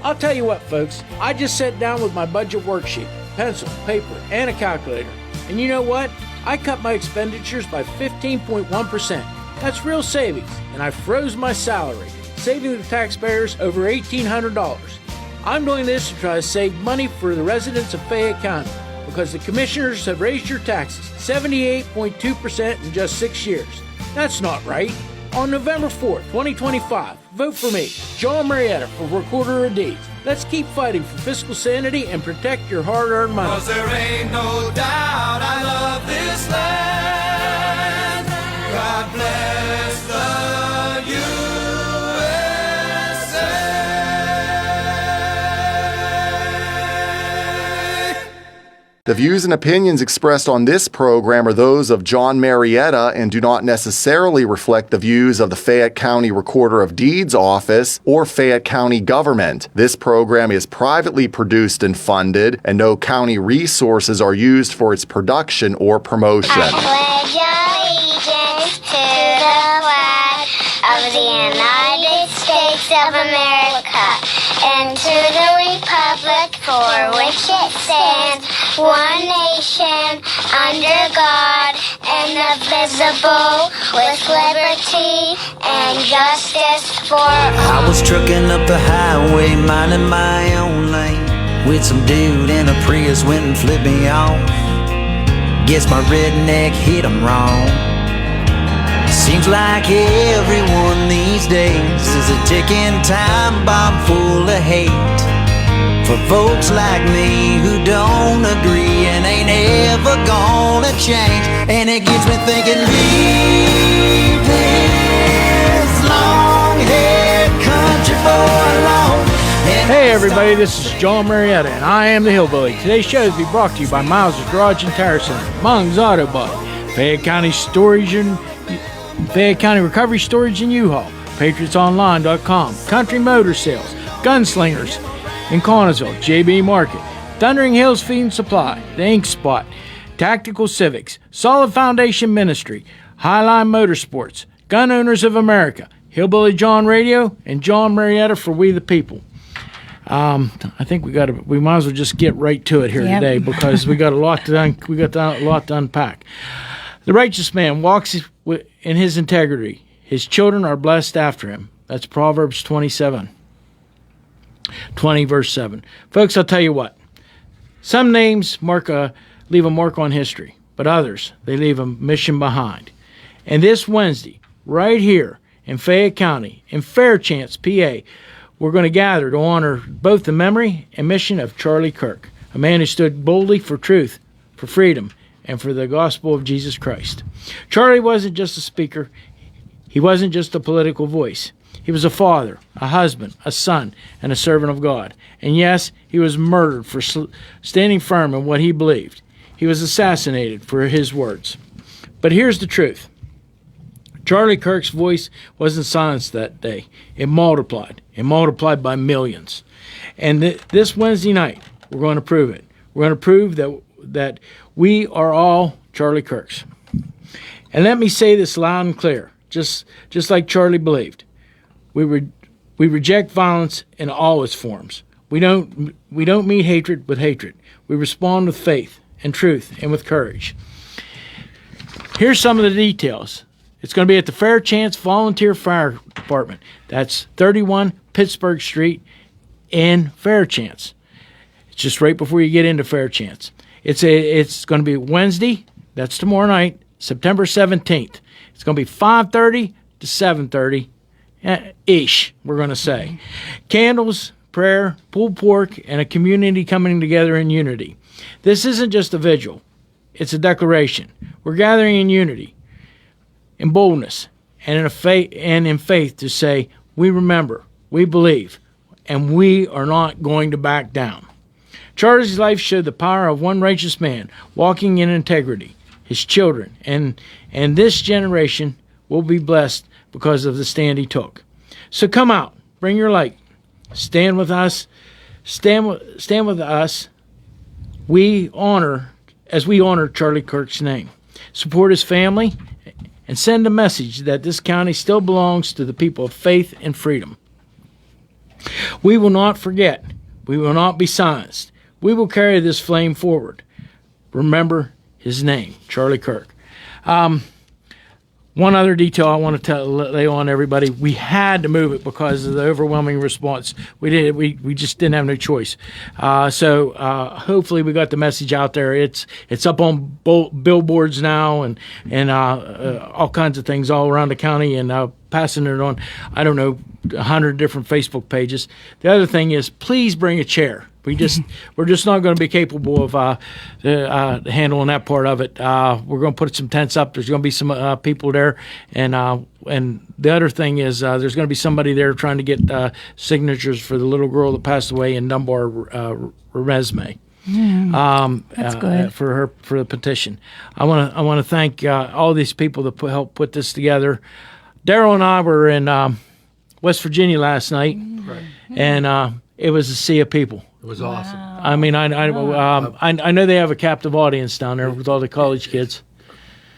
I'll tell you what, folks, I just sat down with my budget worksheet, pencil, paper, and a calculator. And you know what? I cut my expenditures by 15.1%. That's real savings, and I froze my salary, saving the taxpayers over $1,800. I'm doing this to try to save money for the residents of Fayette County because the commissioners have raised your taxes 78.2% in just 6 years. That's not right. On November 4th, 2025, vote for me, Jon Marietta, for Recorder of Deeds. Let's keep fighting for fiscal sanity and protect your hard-earned money. 'Cause there ain't no doubt I love this land. God bless the USA. The views and opinions expressed on this program are those of Jon Marietta and do not necessarily reflect the views of the Fayette County Recorder of Deeds Office or Fayette County government. This program is privately produced and funded, and no county resources are used for its production or promotion. I pledge allegiance to the flag of the United States of America and to the republic for which it stands, one nation, under God, indivisible, with liberty and justice for all. I was trucking up the highway, minding my own lane, with some dude in a Prius went and flipped me off. Guess my redneck hit him wrong. Seems like everyone these days is a ticking time bomb full of hate for folks like me who don't agree and ain't ever gonna change. And it gets me thinking, leave this long-haired country boy alone. Hey everybody, this is Jon Marietta, and I am the Hillbilly. Today's show is to be brought to you by Miles' Garage and Tire Center, Mung's Auto Body, Fayette County Storage and Fayette County Recovery Storage and U-Haul, PatriotsOnline.com, Country Motor Sales, Gunslingers in Connellsville, JB Market, Thundering Hills Feed and Supply, The Ink Spot, Tactical Civics, Solid Foundation Ministry, Highline Motorsports, Gun Owners of America, Hillbilly Jon Radio, and Jon Marietta for We the People. I think we might as well just get right to it here today because we got a lot to unpack. The righteous man walks in his integrity. His children are blessed after him. That's Proverbs 20, verse 7. Folks, I'll tell you what. Some names leave a mark on history, but others, they leave a mission behind. And this Wednesday, right here in Fayette County, in Fairchance, PA, we're going to gather to honor both the memory and mission of Charlie Kirk, a man who stood boldly for truth, for freedom, and for the gospel of Jesus Christ. Charlie wasn't just a speaker. He wasn't just a political voice. He was a father, a husband, a son, and a servant of God. And yes, he was murdered for standing firm in what he believed. He was assassinated for his words. But here's the truth. Charlie Kirk's voice wasn't silenced that day. It multiplied. It multiplied by millions. And this Wednesday night, we're going to prove it. We're going to prove that we are all Charlie Kirks. And let me say this loud and clear, just like Charlie believed. We reject violence in all its forms. We don't meet hatred with hatred. We respond with faith and truth and with courage. Here's some of the details. It's going to be at the Fairchance Volunteer Fire Department. That's 31 Pittsburgh Street in Fairchance. It's just right before you get into Fairchance. It's going to be Wednesday. That's tomorrow night, September 17th. It's going to be 5:30 to 7:30 ish, we're going to say. Candles, prayer, pulled pork, and a community coming together in unity. This isn't just a vigil. It's a declaration. We're gathering in unity, in boldness, and in faith to say, we remember, we believe, and we are not going to back down. Charlie's life showed the power of one righteous man walking in integrity. His children and this generation will be blessed because of the stand he took. So come out, bring your light, stand with us, stand with us. We honor Charlie Kirk's name. Support his family and send a message that this county still belongs to the people of faith and freedom. We will not forget. We will not be silenced. We will carry this flame forward. Remember his name, Charlie Kirk. One other detail I want to lay on everybody: we had to move it because of the overwhelming response. We did. We just didn't have no choice. So hopefully we got the message out there. It's up on billboards now and all kinds of things all around the county, and passing it on, I don't know, 100 different Facebook pages. The other thing is, please bring a chair. We're just not going to be capable of handling that part of it. We're going to put some tents up. There's going to be some people there, and the other thing is there's going to be somebody there trying to get signatures for the little girl that passed away in Dunbar, Resume. That's good. For the petition. I want to thank all these people that helped put this together. Daryl and I were in West Virginia last night, and it was a sea of people. It was awesome. I mean, I know they have a captive audience down there with all the college kids.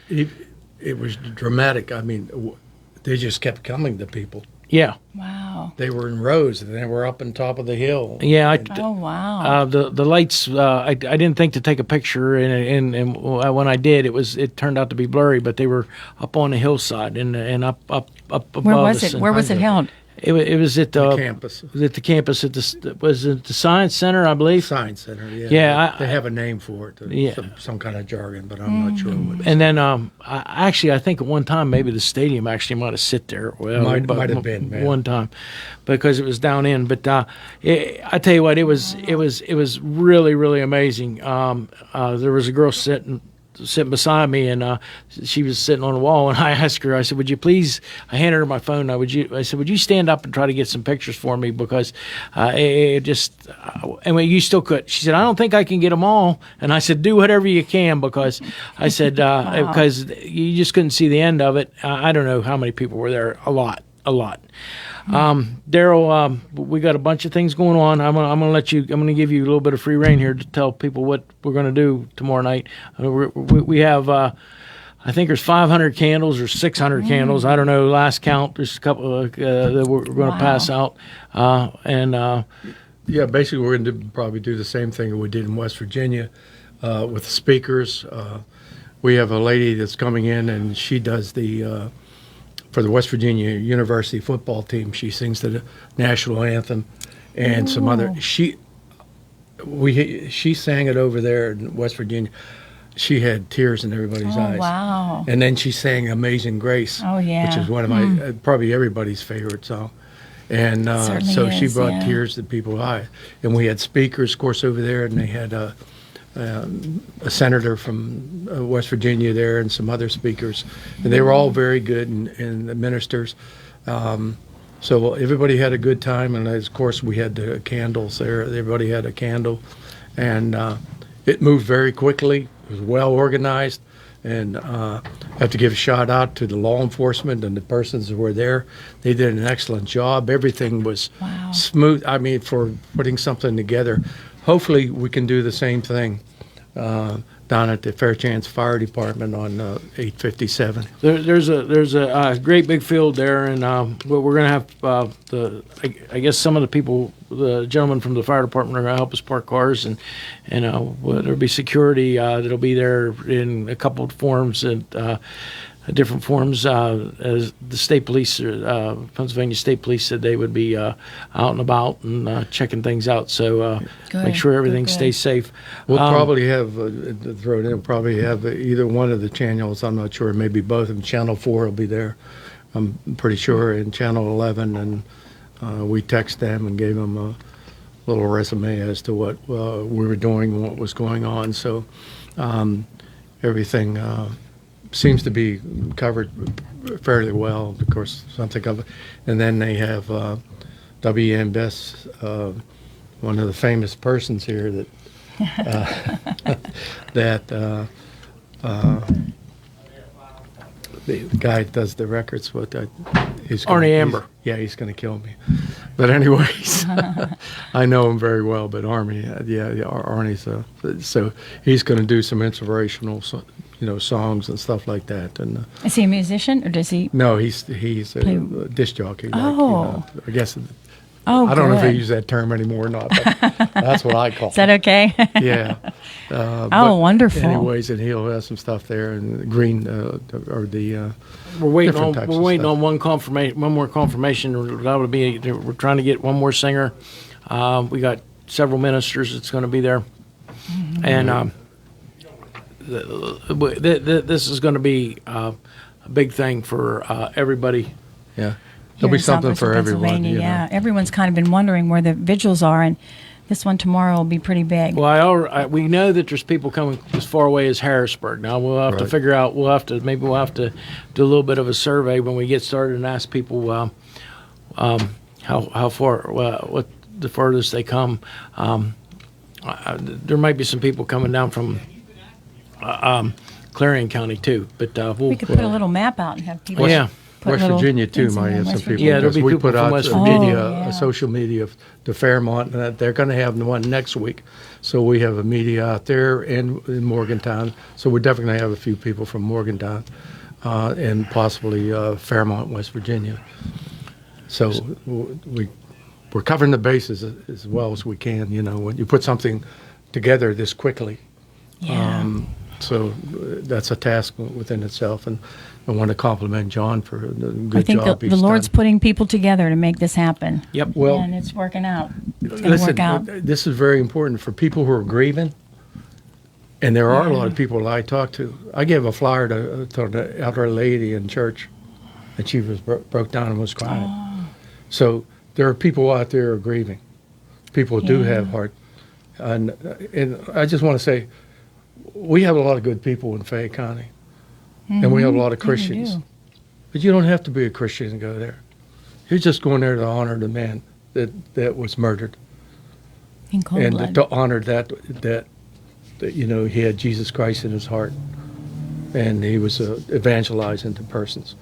It was dramatic. I mean, they just kept coming to people. Yeah. Wow. They were in rows, and they were up on top of the hill. Yeah. Oh, wow. The lights. I didn't think to take a picture, and when I did, it turned out to be blurry. But they were up on the hillside and up above. Where was it? Where was it held? It was at The campus. Was at the campus was it the Science Center, I believe. Science Center, yeah. Yeah, they have a name for it. Yeah. Some kind of jargon, but I'm not sure what it is. And then I think at one time maybe the stadium actually might have sit there. Well, might have been, man. One time, because it was down in. But I tell you what, it was really, really amazing. There was a girl sitting beside me, and she was sitting on the wall, and I asked her, I said, would you please, I handed her my phone, I said, would you stand up and try to get some pictures for me, because and you still could. She said, I don't think I can get them all, and I said, do whatever you can, because I said, because you just couldn't see the end of it. I don't know how many people were there, a lot. Daryl, we got a bunch of things going on. I'm gonna give you a little bit of free rein here to tell people what we're gonna do tomorrow night. We have, I think there's 500 candles or 600 candles. I don't know. Last count, there's a couple that we're gonna pass out, Yeah, basically we're going to probably do the same thing that we did in West Virginia with the speakers. We have a lady that's coming in, and she does for the West Virginia University football team. She sings the national anthem and some other. She sang it over there in West Virginia. She had tears in everybody's eyes. Wow. And then she sang Amazing Grace, which is one of my probably everybody's favorite song. And so she brought tears to people's eyes. And we had speakers, of course, over there, and they had a senator from West Virginia there and some other speakers. And they were all very good, and the ministers. So everybody had a good time, and of course we had the candles there. Everybody had a candle, and it moved very quickly. It was well organized, and I have to give a shout out to the law enforcement and the persons that were there. They did an excellent job. Everything was smooth. I mean, for putting something together. Hopefully we can do the same thing down at the Fairchance Fire Department on 857. There's a great big field there, and we're going to have I guess some of the people, the gentlemen from the fire department, are going to help us park cars, and there'll be security that'll be there in a couple of forms and different forms. As the state police, Pennsylvania State Police, said they would be out and about and checking things out. So make sure everything stays safe. We'll probably have throw it in. We'll probably have either one of the channels. I'm not sure. Maybe both of them. Channel 4 will be there, I'm pretty sure, and Channel 11. And we text them and gave them a little resume as to what we were doing and what was going on. So everything seems to be covered fairly well. Of course, something of it. And then they have W.M. Best, one of the famous persons here that the guy that does the records. Arnie Amber. He's going to kill me. But anyways, I know him very well. But Arnie's so he's going to do some inspirational, songs and stuff like that. And is he a musician, or does he? No, he's a disc jockey. I guess Oh, I don't know if they good. use that term anymore or not, but that's what I call Is that okay? it. Yeah. Wonderful. Anyways, and he'll have some stuff there, and the green or the We're waiting different on types we're of waiting stuff. on one more confirmation. That would be we're trying to get one more singer. We got several ministers that's going to be there, and this is going to be a big thing for everybody. Yeah. Here There'll be in something Southwest for everyone. Pennsylvania, You know. yeah. Everyone's kind of been wondering where the vigils are, and this one tomorrow will be pretty big. Well, we know that there's people coming as far away as Harrisburg. Now we'll have to Right. figure out. We'll have to do a little bit of a survey when we get started and ask people how far, what the furthest they come. There might be some people coming down from Clarion County too, but we could put a little map out and have people. Yeah. put West little Virginia too things in might there, have West some people. Virginia. Yeah, there'll be because we people put from out West Virginia. a social media to Fairmont, and they're going to have the one next week. So we have a media out there in Morgantown. So we're definitely going to have a few people from Morgantown and possibly Fairmont, West Virginia. So we're covering the bases as well as we can. You know, when you put something together this quickly. Yeah. So that's a task within itself, and I want to compliment John for the good I think job the he's Lord's done. putting people together to make this happen. Yep. Well, And it's working out. It's going to work out. this is very important for people who are grieving, and there are a lot of people that I talk to. I gave a flyer to the elderly lady in church, and she was broke down and was crying. Oh. So there are people out there who are grieving. People do Yeah. have heart, and I just want to say, we have a lot of good people in Fayette County, and we have a lot of Yeah, we Christians. do. But you don't have to be a Christian to go there. You're just going there to honor the man that was murdered, In cold and blood. to honor that you know, he had Jesus Christ in his heart, and he was evangelizing to persons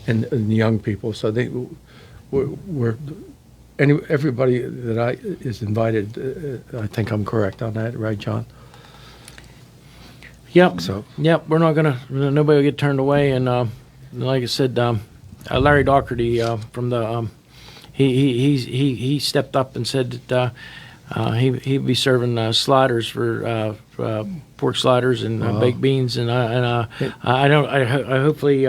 and young people. So everybody that is invited. I think I'm correct on that, right, John? Yep. So Yep. We're not nobody will get turned away. And like I said, Larry Doherty from the he stepped up and said that he'd be serving sliders for pork sliders and baked beans, and hopefully.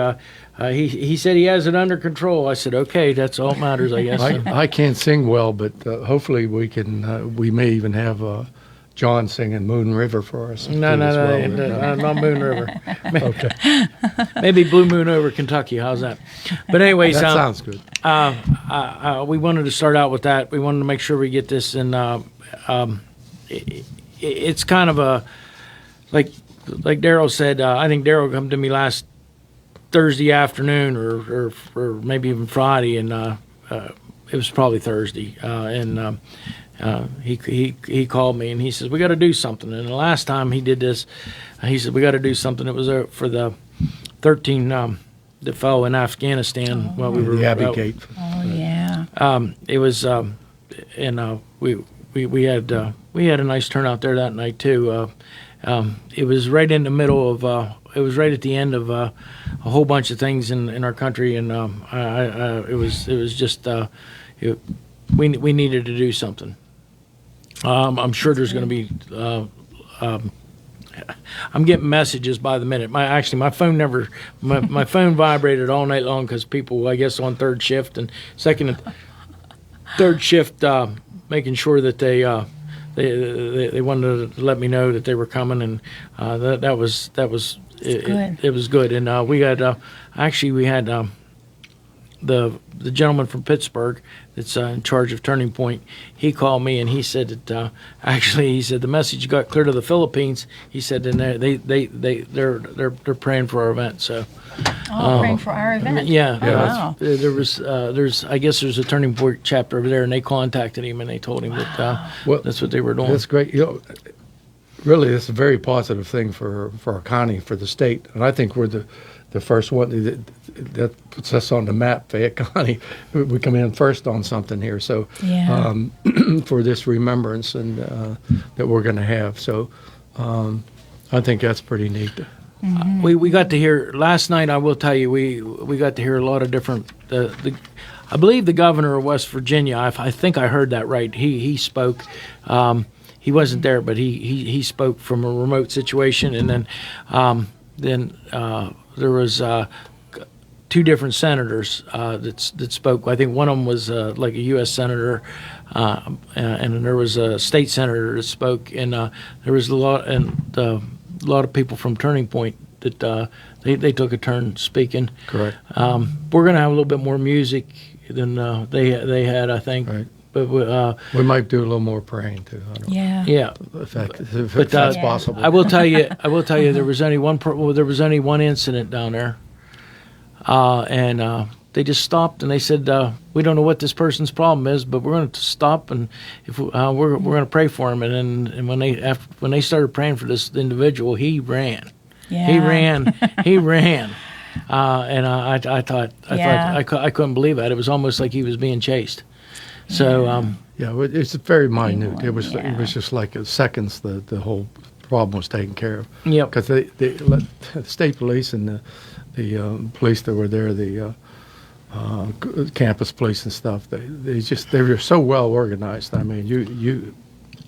He said he has it under control. I said, okay, that's all that matters, I guess. I can't sing well, but hopefully we can. We may even have John singing Moon River for us. No, not Moon River. Okay, Maybe Blue Moon over Kentucky. How's that? But anyways, that sounds good. we wanted to start out with that. We wanted to make sure we get this, and it's kind of a like Daryl said. I think Daryl come to me last Thursday afternoon, or maybe even Friday, and it was probably Thursday, and he called me and he says, we got to do something. And the last time he did this, he said, we got to do something. It was for the 13 that fell in Afghanistan while we were The Abbey Gate. Oh, yeah. it was and we had a nice turnout there that night too. It was right in the middle of it was right at the end of a whole bunch of things in our country, and it was just we needed to do something. I'm sure there's going to be. I'm getting messages by the minute. My phone vibrated all night long because people, I guess, on third shift and second and third shift, making sure that they wanted to let me know that they were coming, and that was it was good. And we had the gentleman from Pittsburgh that's in charge of Turning Point. He called me and he said that he said the message got clear to the Philippines. He said and they're praying for our event. So Praying for our event. yeah, wow. there's I guess there's a Turning Point chapter over there, and they contacted him and they told him that that's what they were doing. That's great. You know, really, it's a very positive thing for our county, for the state, and I think we're the first one that puts us on the map. Fayette County, we come in first on something here. So Yeah. for this remembrance and that we're going to have. So I think that's pretty neat. We got to hear last night. I will tell you, we got to hear a lot of different. I believe the governor of West Virginia. I think I heard that right. He spoke. He wasn't there, but he spoke from a remote situation, and then there was 2 different senators that spoke. I think one of them was like a U.S. senator, and then there was a state senator that spoke, and there was a lot of people from Turning Point that they took a turn speaking. Correct. We're going to have a little bit more music than they had, I think. Right. But we might do a little more praying too. I don't know. Yeah. If that's possible. I will tell you. There was only one incident down there, and they just stopped and they said, "We don't know what this person's problem is, but we're going to stop and if we're going to pray for him." And when they started praying for this individual, he ran. Yeah. He ran. And I thought I couldn't believe that. It was almost like he was being chased. So it's very minute. It was just like seconds. The whole problem was taken care of. Yeah, because the state police and the police that were there, the campus police and stuff. They were so well organized. I mean,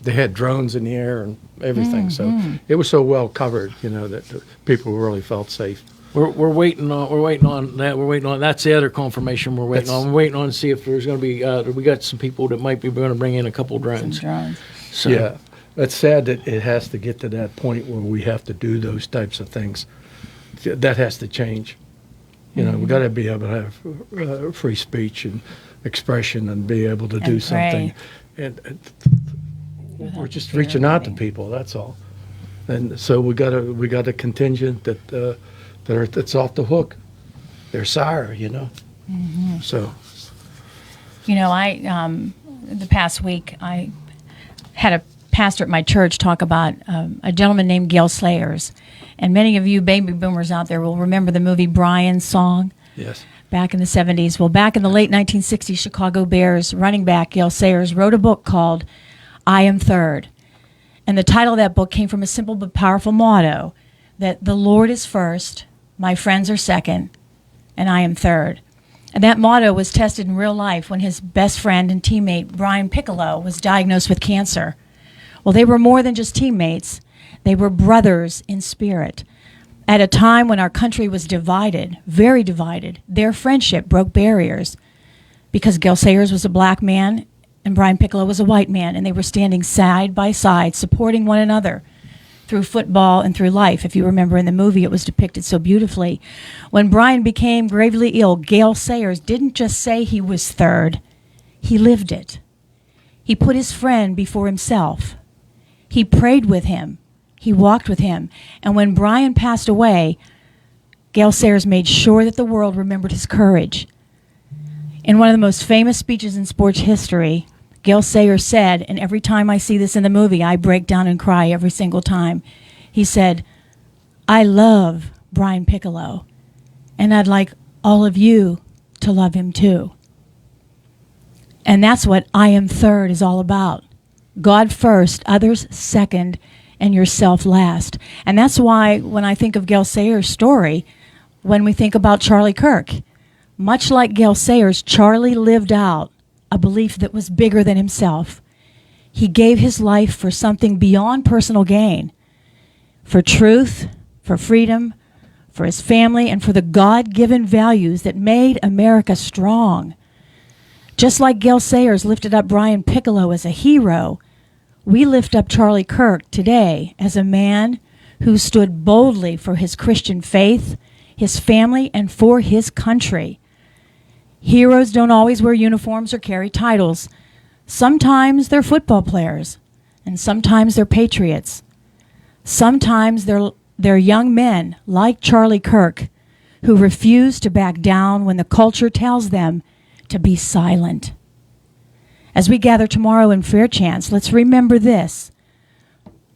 they had drones in the air and everything. Mm-hmm. So it was so well covered. That people really felt safe. We're waiting on that. We're waiting on that's the other confirmation we're waiting on. We're waiting on to see if there's going to be. We got some people that might be going to bring in a couple drones. So yeah, it's sad that it has to get to that point where we have to do those types of things. That has to change. We got to be able to have free speech and expression and be able to do something. And we're just reaching out to people. That's all. And so we got a contingent that's off the hook. They're sorry, Mm-hmm. So. I the past week I had a pastor at my church talk about a gentleman named Gale Slayers, and many of you baby boomers out there will remember the movie Brian's Song. Yes. Back in the 70s. Well, back in the late 1960s, Chicago Bears running back Gale Sayers wrote a book called I Am Third. And the title of that book came from a simple but powerful motto that the Lord is first, my friends are second, and I am third. And that motto was tested in real life when his best friend and teammate, Brian Piccolo, was diagnosed with cancer. Well, they were more than just teammates. They were brothers in spirit. At a time when our country was divided, very divided, their friendship broke barriers because Gale Sayers was a black man and Brian Piccolo was a white man, and they were standing side by side, supporting one another through football and through life. If you remember in the movie, it was depicted so beautifully. When Brian became gravely ill, Gale Sayers didn't just say he was third, he lived it. He put his friend before himself. He prayed with him. He walked with him. And when Brian passed away, Gale Sayers made sure that the world remembered his courage. In one of the most famous speeches in sports history, Gale Sayers said, and every time I see this in the movie, I break down and cry every single time. He said, I love Brian Piccolo, and I'd like all of you to love him too. And that's what I Am Third is all about. God first, others second, and yourself last. And that's why when I think of Gale Sayers' story, when we think about Charlie Kirk, much like Gale Sayers, Charlie lived out a belief that was bigger than himself. He gave his life for something beyond personal gain, for truth, for freedom, for his family, and for the God-given values that made America strong. Just like Gale Sayers lifted up Brian Piccolo as a hero, we lift up Charlie Kirk today as a man who stood boldly for his Christian faith, his family, and for his country. Heroes don't always wear uniforms or carry titles. Sometimes they're football players, and sometimes they're patriots. Sometimes they're young men like Charlie Kirk who refuse to back down when the culture tells them to be silent. As we gather tomorrow in Fairchance, let's remember this.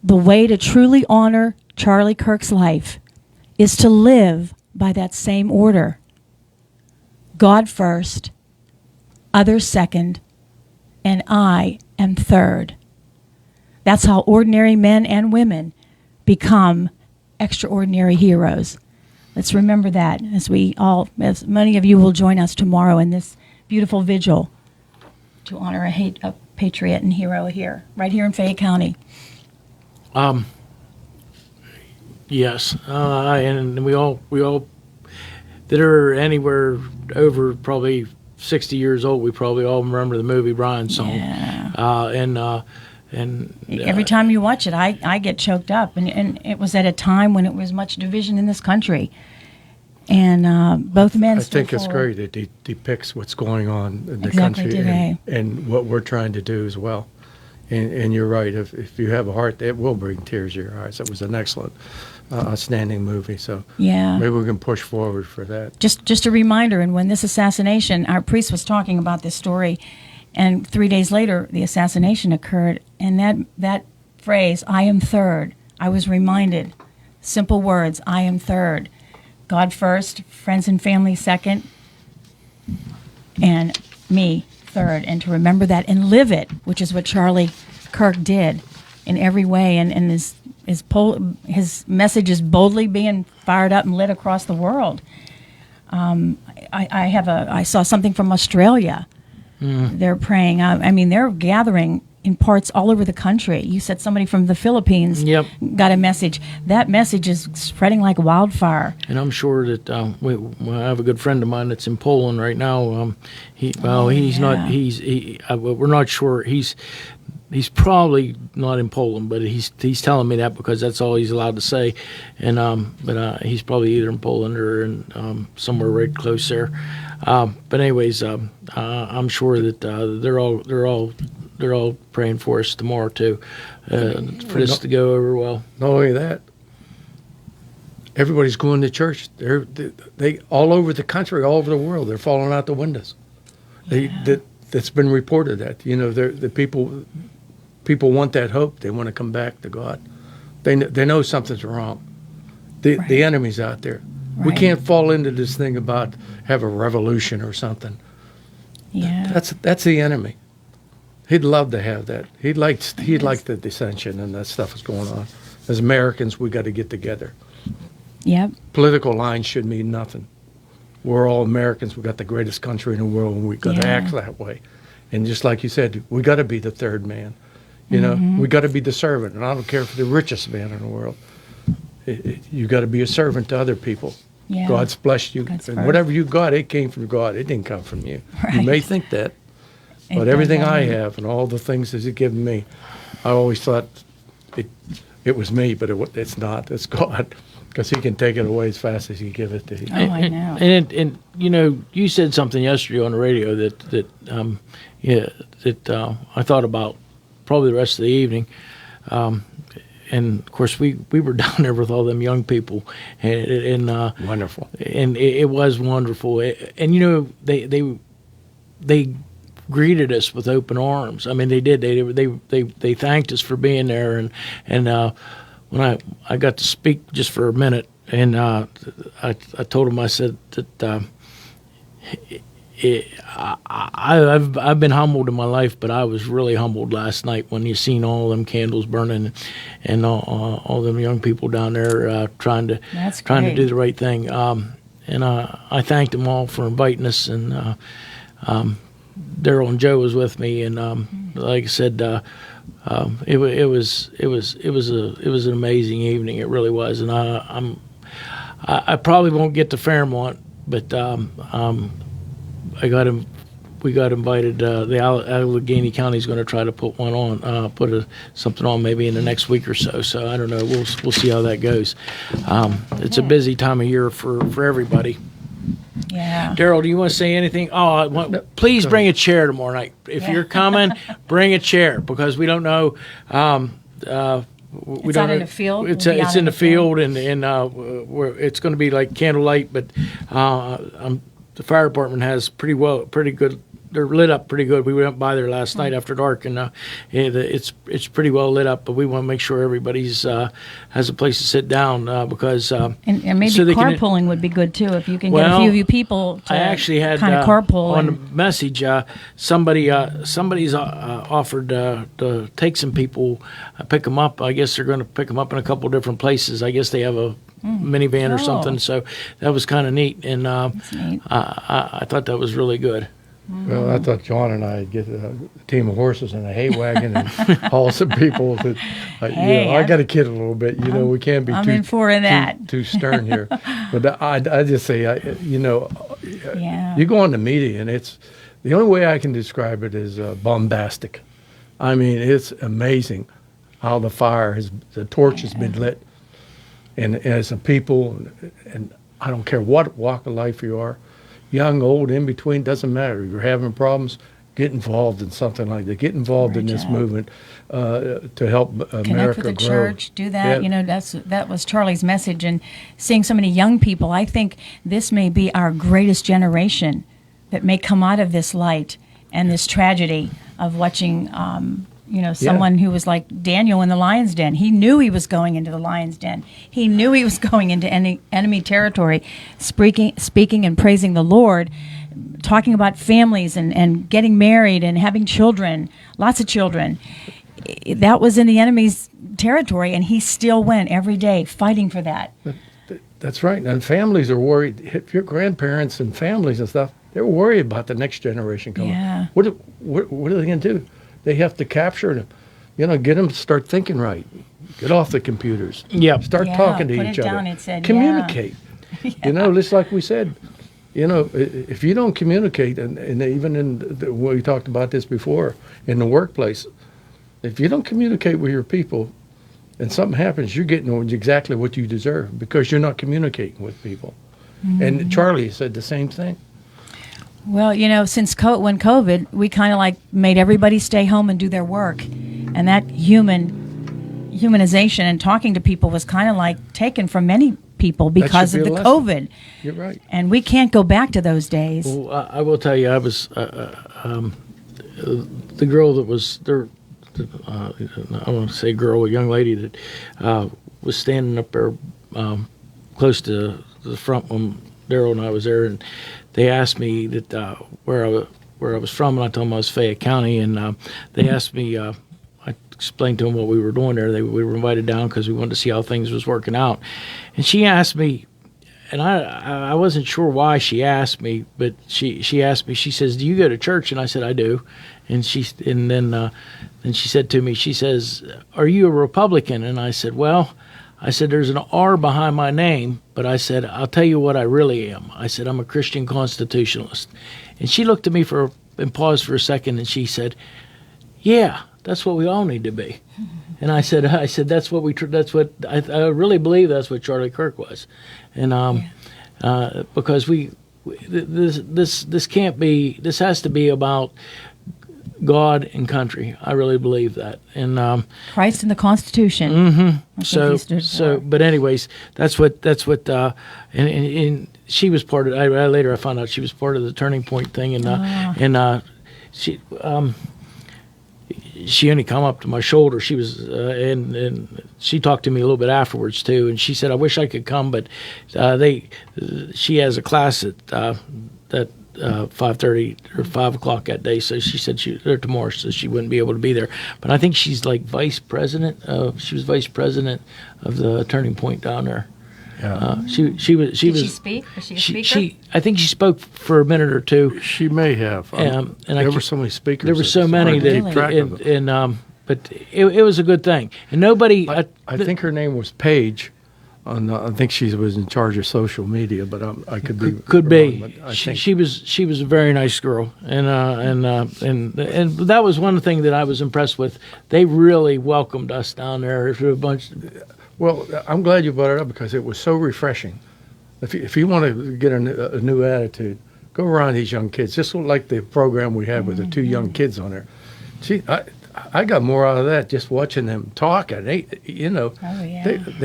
The way to truly honor Charlie Kirk's life is to live by that same order. God first, others second, and I am third. That's how ordinary men and women become extraordinary heroes. Let's remember that as many of you will join us tomorrow in this beautiful vigil to honor a patriot and hero here, right here in Fayette County. Yes, and we all that are anywhere over probably 60 years old. We probably all remember the movie Brian's Song. Yeah. And every time you watch it, I get choked up. And it was at a time when it was much division in this country. And both men. I think it's great. It depicts what's going on in the exactly country today. And what we're trying to do as well. And you're right. If you have a heart, it will bring tears to your eyes. It was an excellent, outstanding movie. So maybe we can push forward for that. Just a reminder. And when this assassination, our priest was talking about this story, and 3 days later the assassination occurred. And that phrase, "I am third," I was reminded. Simple words, "I am third." God first, friends and family second, and me third. And to remember that and live it, which is what Charlie Kirk did in every way. And his message is boldly being fired up and lit across the world. I saw something from Australia. They're praying. I mean, they're gathering in parts all over the country. You said somebody from the Philippines got a message. That message is spreading like wildfire. And I'm sure that I have a good friend of mine that's in Poland right now. We're not sure. He's probably not in Poland, but he's telling me that because that's all he's allowed to say. And but he's probably either in Poland or in somewhere right close there. But anyways, I'm sure that they're all praying for us tomorrow too, for this to go over well. Not only that, everybody's going to church. They all over the country, all over the world. They're falling out the windows. That's been reported that the people want that hope. They want to come back to God. They know something's wrong. The enemy's out there. Right. We can't fall into this thing about have a revolution or something. Yeah, that's the enemy. He'd love to have that. He'd like the dissension and that stuff is going on. As Americans, we got to get together. Yep. Political lines should mean nothing. We're all Americans. We got the greatest country in the world, and we got to act that way. And just like you said, we got to be the third man. We got to be the servant. And I don't care if you're the richest man in the world. You got to be a servant to other people. Yeah. God's blessed you, and whatever you got, it came from God. It didn't come from you. Right. You may think that. But everything I have and all the things that He's given me, I always thought it was me, but it's not. It's God, because He can take it away as fast as He give it to you. Oh, I know. And you said something yesterday on the radio that I thought about probably the rest of the evening. And of course, we were down there with all them young people, and wonderful. And it was wonderful. And they greeted us with open arms. I mean, they did. They thanked us for being there. And when I got to speak just for a minute, and I told them, I said that I've been humbled in my life, but I was really humbled last night when you seen all them candles burning and all them young people down there trying to do the right thing. And I thanked them all for inviting us, and Daryl and Joe was with me, and like I said, it was an amazing evening. It really was, and I probably won't get to Fairmont, but we got invited. The Allegheny County is going to try to put one on, something on maybe in the next week or so. So I don't know. We'll see how that goes. It's a busy time of year for everybody. Yeah. Daryl, do you want to say anything? Please bring a chair tomorrow night. If you're coming, bring a chair, because we don't know. It's out in the field. It's in the field, and it's going to be like candlelight, but the fire department has pretty good. They're lit up pretty good. We went by there last night after dark, and it's pretty well lit up. But we want to make sure everybody's has a place to sit down, because and maybe carpooling would be good too, if you can get a few of you people to I actually had kind of carpool. On the message, somebody's offered to take some people, pick them up. I guess they're going to pick them up in a couple of different places. I guess they have a minivan or something. So that was kind of neat, and That's neat. I thought that was really good. Well, I thought John and I'd get a team of horses and a hay wagon and haul some people. I got to kid a little bit. We can't be too stern here. But I just say, you go on the media, and it's the only way I can describe it is bombastic. I mean, it's amazing how the torch has been lit. And as a people, and I don't care what walk of life you are, young, old, in between, doesn't matter. You're having problems, get involved in something like that. Get involved in this movement to help America Connect with the grow. church, do that. Yeah. That was Charlie's message. And seeing so many young people, I think this may be our greatest generation that may come out of this light and this tragedy of watching someone who was like Daniel in the lion's den. He knew he was going into the lion's den. He knew he was going into enemy territory, speaking and praising the Lord, talking about families and getting married and having children, lots of children. That was in the enemy's territory, and he still went every day fighting for that. That's right. And families are worried. If your grandparents and families and stuff, they're worried about the next generation coming. Yeah. What are they going to do? They have to capture them, get them to start thinking right. Get off the computers. Yep. Start talking to each other. It said, communicate. Just like we said, if you don't communicate, and even we talked about this before, in the workplace, if you don't communicate with your people and something happens, you're getting exactly what you deserve because you're not communicating with people. Mm-hmm. And Charlie said the same thing. Well, since when COVID, we kind of made everybody stay home and do their work. And that humanization and talking to people was kind of taken from many people because of the COVID. You're right. And we can't go back to those days. Well, I will tell you, I was the girl that was there. I want to say girl, a young lady that was standing up there close to the front when Daryl and I was there, and they asked me that where I was from, and I told them I was Fayette County, and they asked me. I explained to them what we were doing there. We were invited down because we wanted to see how things was working out, and she asked me, and I wasn't sure why she asked me, but she asked me. She says, "Do you go to church?" And I said, "I do," and then she said to me, she says, "Are you a Republican?" And I said, "Well." I said, there's an R behind my name, but I said, I'll tell you what I really am. I said, I'm a Christian constitutionalist. And she looked at me and paused for a second, and she said, yeah, that's what we all need to be. And I said, I really believe that's what Charlie Kirk was. And because this can't be, this has to be about God and country. I really believe that. And Christ and the Constitution. Mm-hmm. But anyways, that's what and she was part of. Later I found out she was part of the Turning Point thing, and she only come up to my shoulder. She was and she talked to me a little bit afterwards too, and she said, I wish I could come, but she has a class at 5:30 or 5 o'clock that day, so she said tomorrow, so she wouldn't be able to be there. But I think she's vice president. She was vice president of the Turning Point down there. Yeah. Did she speak? Was she a speaker? I think she spoke for a minute or two. She may have. And there were so many speakers. There were so many but it was a good thing. And nobody. I think her name was Paige. I think she was in charge of social media, but I could be wrong, but she was a very nice girl, and that was one thing that I was impressed with. They really welcomed us down there. A bunch. Well, I'm glad you brought it up because it was so refreshing. If you want to get a new attitude, go around these young kids, just like the program we had with the two young kids on there. I got more out of that just watching them talk, and they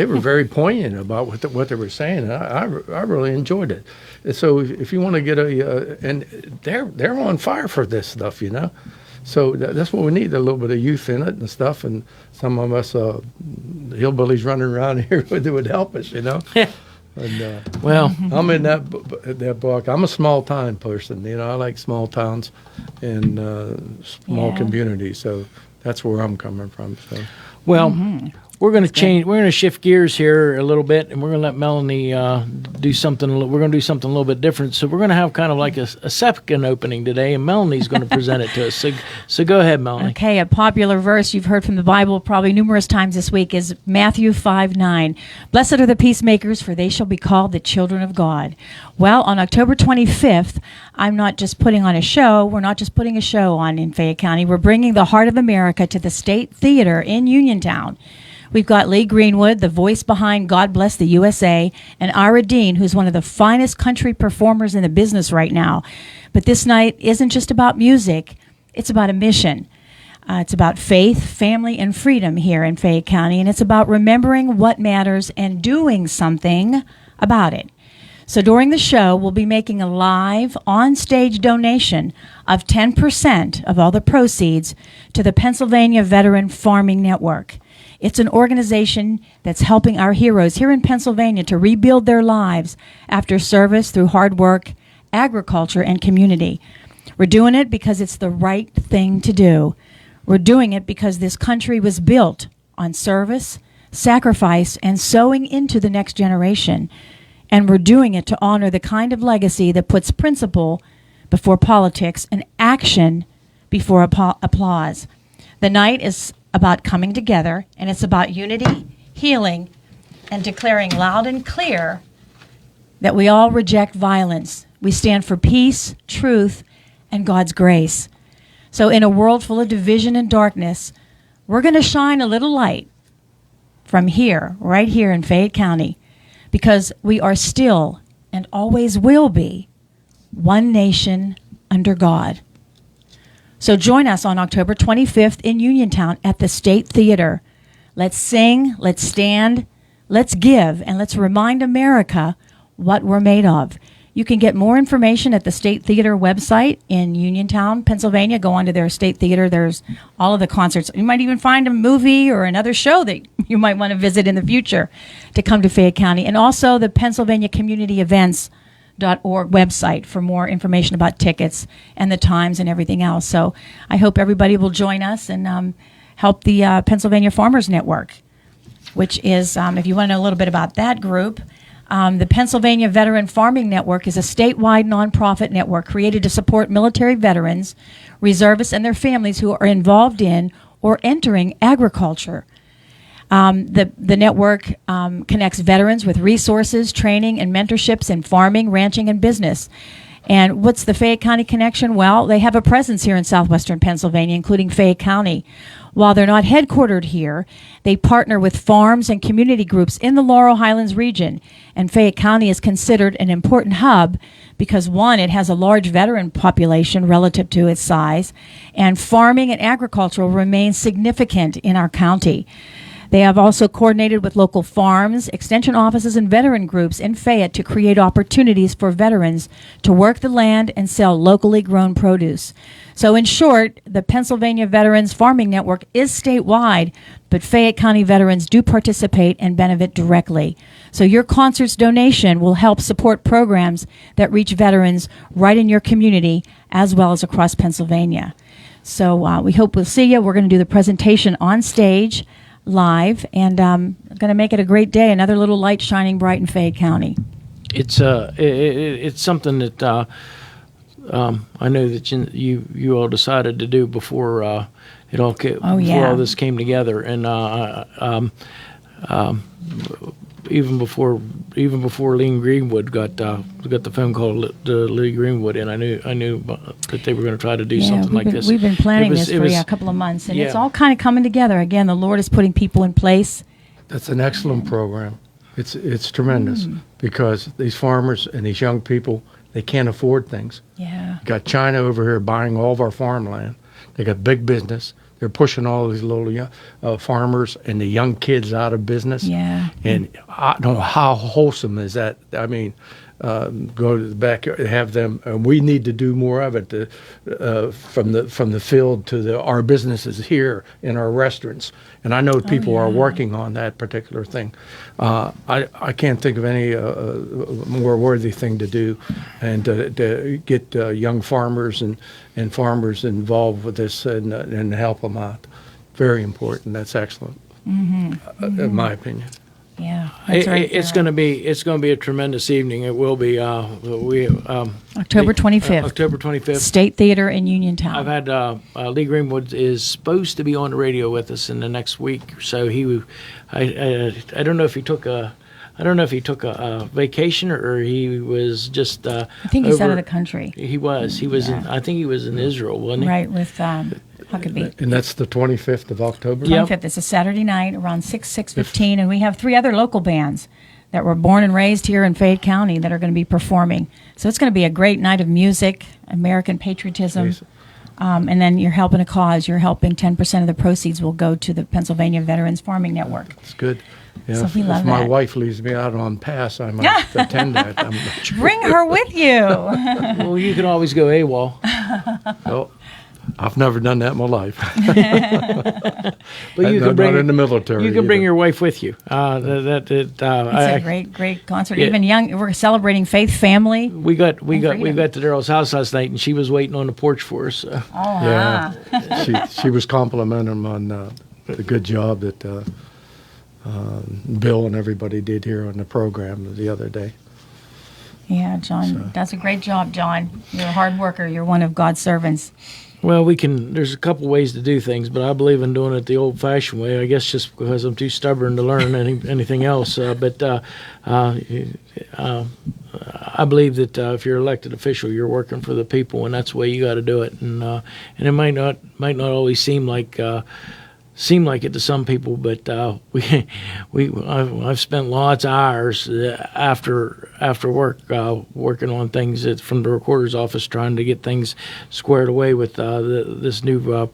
were very poignant about what they were saying. And I really enjoyed it. And so if you want to get and they're on fire for this stuff, So that's what we need, a little bit of youth in it and stuff. And some of us hillbillies running around here would help us, And well, I'm in that book. I'm a small town person, I like small towns and small communities. So that's where I'm coming from. So. Well, We're going to change. We're going to shift gears here a little bit, and we're going to let Melanie do something. We're going to do something a little bit different. So we're going to have kind of like a second opening today, and Melanie's going to present it to us. So go ahead, Melanie. Okay, a popular verse you've heard from the Bible probably numerous times this week is Matthew 5:9. Blessed are the peacemakers, for they shall be called the children of God. Well, on October 25th, I'm not just putting on a show. We're not just putting a show on in Fayette County. We're bringing the Heart of America to the State Theater in Uniontown. We've got Lee Greenwood, the voice behind God Bless the USA, and Ira Dean, who's one of the finest country performers in the business right now. But this night isn't just about music. It's about a mission. It's about faith, family, and freedom here in Fayette County, and it's about remembering what matters and doing something about it. So during the show, we'll be making a live, on-stage donation of 10% of all the proceeds to the Pennsylvania Veteran Farming Network. It's an organization that's helping our heroes here in Pennsylvania to rebuild their lives after service through hard work, agriculture, and community. We're doing it because it's the right thing to do. We're doing it because this country was built on service, sacrifice, and sowing into the next generation. And we're doing it to honor the kind of legacy that puts principle before politics and action before applause. The night is about coming together, and it's about unity, healing, and declaring loud and clear that we all reject violence. We stand for peace, truth, and God's grace. So in a world full of division and darkness, we're going to shine a little light from here, right here in Fayette County, because we are still and always will be one nation under God. So join us on October 25th in Uniontown at the State Theater. Let's sing, let's stand, let's give, and let's remind America what we're made of. You can get more information at the State Theater website in Uniontown, Pennsylvania. Go onto their State Theater. There's all of the concerts. You might even find a movie or another show that you might want to visit in the future to come to Fayette County. And also the Pennsylvania Community Events.org website for more information about tickets and the times and everything else. So I hope everybody will join us and help the Pennsylvania Farmers Network, which is, if you want to know a little bit about that group, the Pennsylvania Veteran Farming Network is a statewide nonprofit network created to support military veterans, reservists, and their families who are involved in or entering agriculture. The network connects veterans with resources, training, and mentorships in farming, ranching, and business. And what's the Fayette County connection? Well, they have a presence here in southwestern Pennsylvania, including Fayette County. While they're not headquartered here, they partner with farms and community groups in the Laurel Highlands region. And Fayette County is considered an important hub because, one, it has a large veteran population relative to its size, and farming and agriculture remain significant in our county. They have also coordinated with local farms, extension offices, and veteran groups in Fayette to create opportunities for veterans to work the land and sell locally grown produce. So in short, the Pennsylvania Veterans Farming Network is statewide, but Fayette County veterans do participate and benefit directly. So your concert's donation will help support programs that reach veterans right in your community as well as across Pennsylvania. So we hope we'll see you. We're going to do the presentation on stage live, and going to make it a great day. Another little light shining bright in Fayette County. It's something that I know that you all decided to do before all this came together, and even before Lee Greenwood got the phone call to Lee Greenwood, and I knew that they were going to try to do something like this. We've been planning this for a couple of months, and it's all kind of coming together. Again, the Lord is putting people in place. That's an excellent program. It's tremendous because these farmers and these young people, they can't afford things. Yeah, you got China over here buying all of our farmland. They got big business. They're pushing all these little farmers and the young kids out of business. Yeah. And I don't know how wholesome is that. I mean, go to the backyard, have them. We need to do more of it from the field to our businesses here in our restaurants. And I know people are working on that particular thing. I can't think of any more worthy thing to do, and to get young farmers and farmers involved with this and help them out. Very important. That's excellent. in my opinion. Yeah, that's right. It's going to be a tremendous evening. It will be. October 25th. October 25th. State Theater in Uniontown. I've had Lee Greenwood is supposed to be on the radio with us in the next week. So I don't know if he took a vacation or he was just. I think he's out of the country. He was. I think he was in Israel, wasn't he? Right, with Huckabee. And that's the 25th of October? 25th. It's a Saturday night around 6:15. And we have 3 other local bands that were born and raised here in Fayette County that are going to be performing. So it's going to be a great night of music, American patriotism. And then you're helping a cause. You're helping 10% of the proceeds will go to the Pennsylvania Veterans Farming Network. That's good. Yeah, so if my wife leaves me out on pass, I might attend that. I'm not sure. Bring her with you. Well, you can always go AWOL. Well, I've never done that in my life. But you can bring not in the military. You can bring your wife with you. It's a great concert. Yeah. Even young, we're celebrating faith, family. We got to Daryl's house last night, and she was waiting on the porch for us. So. Oh, yeah. She was complimenting him on the good job that Bill and everybody did here on the program the other day. Yeah, John, that's a great job, John. You're a hard worker. You're one of God's servants. Well, there's a couple ways to do things, but I believe in doing it the old-fashioned way. I guess just because I'm too stubborn to learn anything else. I believe that if you're elected official, you're working for the people, and that's the way you got to do it. And it might not always seem like it to some people, but I've spent lots of hours after work working on things from the recorder's office, trying to get things squared away with this new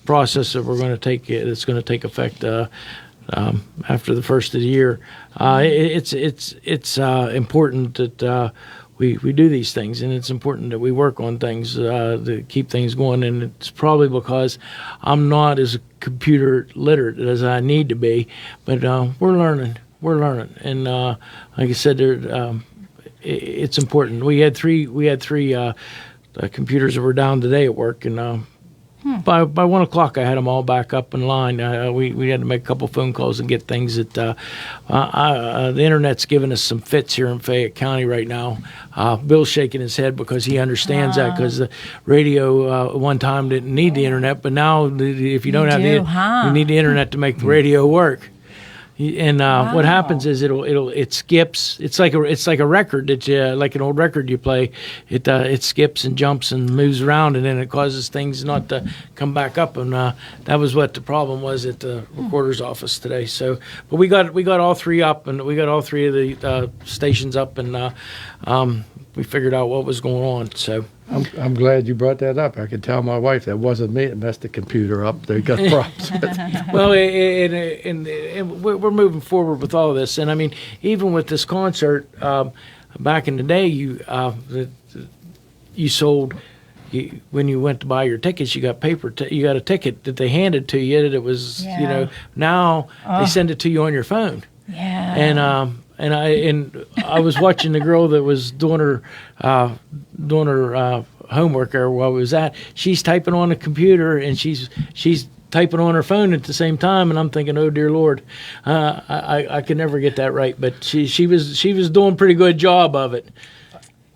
process that we're going to take. It's going to take effect after the first of the year. It's important that. We do these things, and it's important that we work on things to keep things going. And it's probably because I'm not as computer literate as I need to be, but we're learning. And like I said, it's important. We had three computers that were down today at work, and by 1 o'clock, I had them all back up in line. We had to make a couple phone calls and get things that the internet's giving us some fits here in Fayette County right now. Bill's shaking his head because he understands that, because the radio one time didn't need the internet, but now if you don't have you need the internet to make the radio work. And what happens is it skips. It's like a record that like an old record you play. It skips and jumps and moves around, and then it causes things not to come back up. And that was what the problem was at the recorder's office today. So, but we got all 3 up, and we got all 3 of the stations up, and we figured out what was going on. So. I'm glad you brought that up. I could tell my wife that wasn't me that messed the computer up. They got problems with it. Well, and we're moving forward with all of this. And I mean, even with this concert, back in the day, you sold. When you went to buy your tickets, you got you got a ticket that they handed to you. That it was, now they send it to you on your phone. Yeah. And I was watching the girl that was doing her homework or what was that. She's typing on a computer, and she's typing on her phone at the same time, and I'm thinking, oh dear Lord, I could never get that right. But she was doing a pretty good job of it.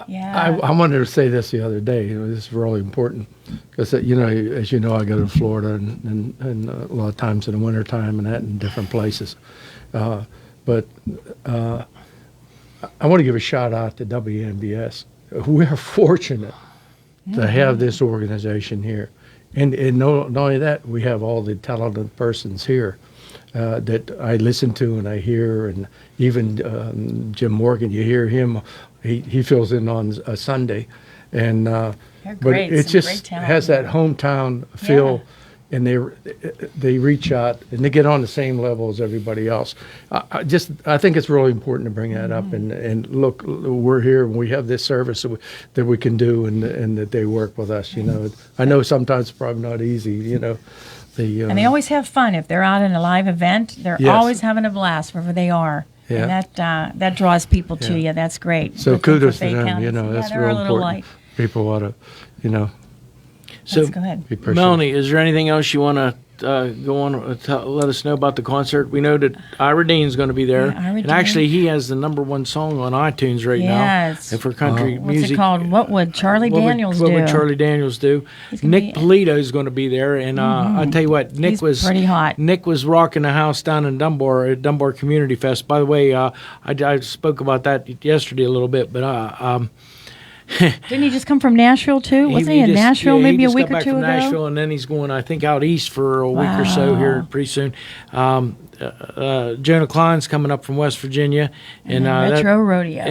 Yeah. I wanted to say this the other day. This is really important because as you know, I go to Florida and a lot of times in the wintertime and that in different places. But I want to give a shout out to WNBS. We are fortunate to have this organization here. And not only that, we have all the talented persons here that I listen to and I hear. And even Jim Morgan, you hear him, he fills in on a Sunday. And but it just has that hometown feel. Yeah. And they reach out and they get on the same level as everybody else. I think it's really important to bring that up and look, we're here and we have this service that we can do and that they work with us. I know sometimes it's probably not easy. And they always have fun if they're out in a live event. They're always having a blast wherever they are. Yeah. And that draws people to you. That's great. So kudos to them. That's real important. Light. People ought to, So, go ahead. Melanie, is there anything else you want to go on let us know about the concert? We know that Ira Dean's going to be there, and actually he has the #1 song on iTunes right now. And for country music, what's it called? What would Charlie Daniels do? What would Charlie Daniels do? Nick Polito is going to be there, and I tell you what, Nick was pretty hot. Nick was rocking the house down in Dunbar at Dunbar Community Fest. By the way, I spoke about that yesterday a little bit, but. Didn't he just come from Nashville too? Wasn't he in Nashville maybe a week or two ago? Nashville, and then he's going, I think, out east for a week or so here pretty soon. Jonah Klein's coming up from West Virginia, and Retro Rodeo.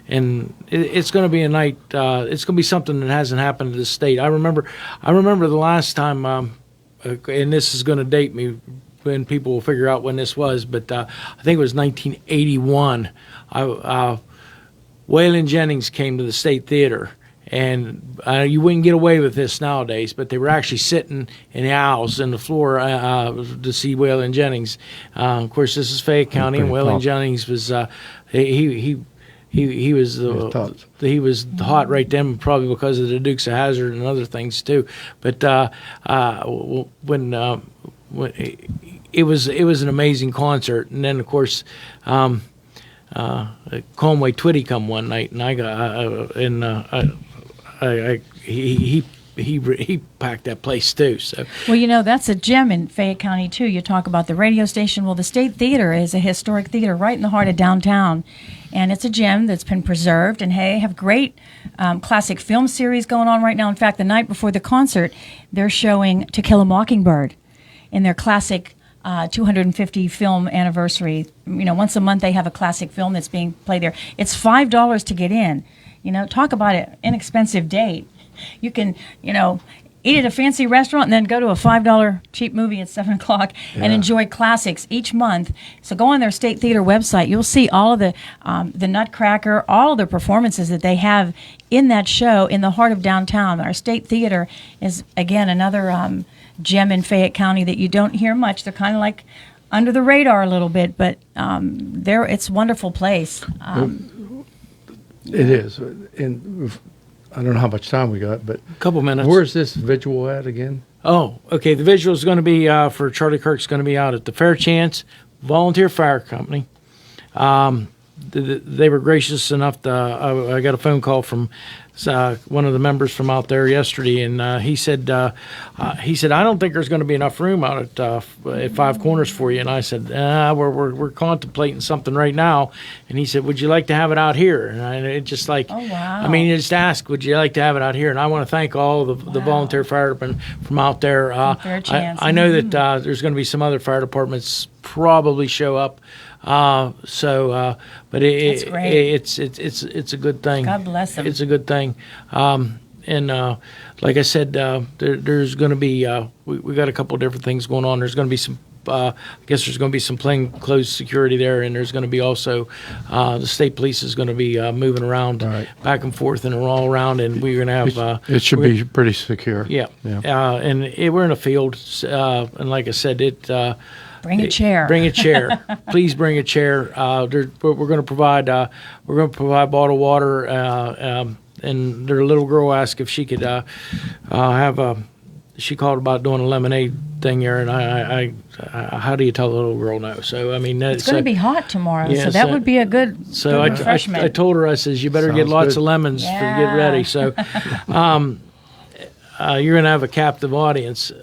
And it's going to be a night. It's going to be something that hasn't happened in this state. I remember the last time, and this is going to date me when people will figure out when this was, but I think it was 1981. Waylon Jennings came to the State Theater, and you wouldn't get away with this nowadays, but they were actually sitting in the aisles in the floor to see Waylon Jennings. Of course, this is Fayette County, and Waylon Jennings was he was hot right then, probably because of the Dukes of Hazzard and other things too. But when it was an amazing concert, and then of course. Conway Twitty come one night, and he packed that place too. So well, that's a gem in Fayette County too. You talk about the radio station. Well, the State Theater is a historic theater right in the heart of downtown, and it's a gem that's been preserved. And hey, have great classic film series going on right now. In fact, the night before the concert, they're showing To Kill a Mockingbird in their classic 250 film anniversary. Once a month they have a classic film that's being played there. It's $5 to get in. Talk about an inexpensive date. You can, eat at a fancy restaurant and then go to a $5 cheap movie at 7 o'clock and enjoy classics each month. So go on their State Theater website. You'll see all of the Nutcracker, all of the performances that they have in that show in the heart of downtown. Our State Theater is, again, another gem in Fayette County that you don't hear much. They're kind of like under the radar a little bit, but it's a wonderful place. It is. And I don't know how much time we got, but a couple minutes. Where's this visual at again? Oh, okay. The visual is going to be for Charlie Kirk's going to be out at the Fairchance Volunteer Fire Company. They were gracious enough to. I got a phone call from one of the members from out there yesterday, and he said, I don't think there's going to be enough room out at Five Corners for you. And I said, we're contemplating something right now. And he said, would you like to have it out here? And it just like, oh wow. I mean, you just ask, would you like to have it out here? And I want to thank all the volunteer fire department from out there. I know that there's going to be some other fire departments probably show up. But it's a good thing. God bless them. It's a good thing. Like I said, there's going to be we got a couple of different things going on. There's going to be some. I guess there's going to be some plainclothes security there, and there's going to be also the state police is going to be moving around back and forth and all around, and we're going to have. It should be pretty secure. Yeah. We're in a field, and like I said, Bring a chair. Bring a chair. Please bring a chair. We're going to provide bottled water. And their little girl asked if she could have she called about doing a lemonade thing here, and I how do you tell the little girl no? So I mean, it's going to be hot tomorrow, so that would be a good refreshment. I told her, I says, you better get lots of lemons to get ready. So you're going to have a captive audience.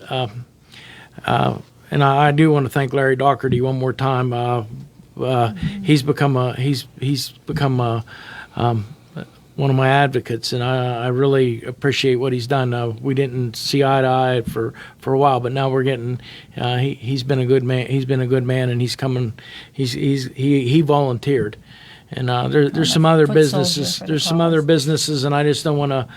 And I do want to thank Larry Doherty one more time. He's become one of my advocates, and I really appreciate what he's done. We didn't see eye to eye for a while, but now we're getting. He's been a good man. He's been a good man, and he's coming. He volunteered, and there's some other businesses. There's some other businesses, and I just don't want to.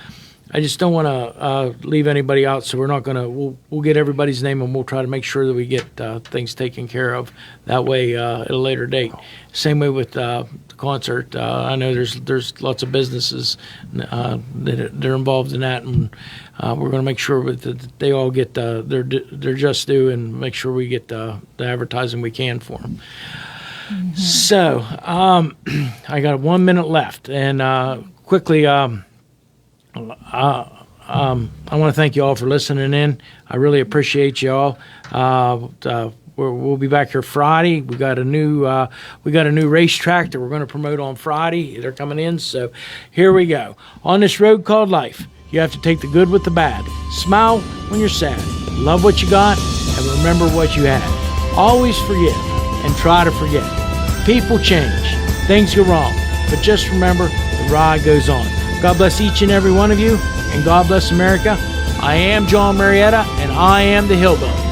Leave anybody out, so we're not going to. We'll get everybody's name, and we'll try to make sure that we get things taken care of that way at a later date. Same way with the concert. I know there's lots of businesses that are involved in that, and we're going to make sure that they all get their just due, and make sure we get the advertising we can for them. Mm-hmm. So I got 1 minute left, and quickly. I want to thank you all for listening in. I really appreciate you all. We'll be back here Friday. We got a new racetrack that we're going to promote on Friday. They're coming in, so here we go. On this road called life, you have to take the good with the bad. Smile when you're sad. Love what you got, and remember what you had. Always forgive and try to forget. People change. Things go wrong. But just remember, the ride goes on. God bless each and every one of you, and God bless America. I am John Marietta, and I am the Hillbilly.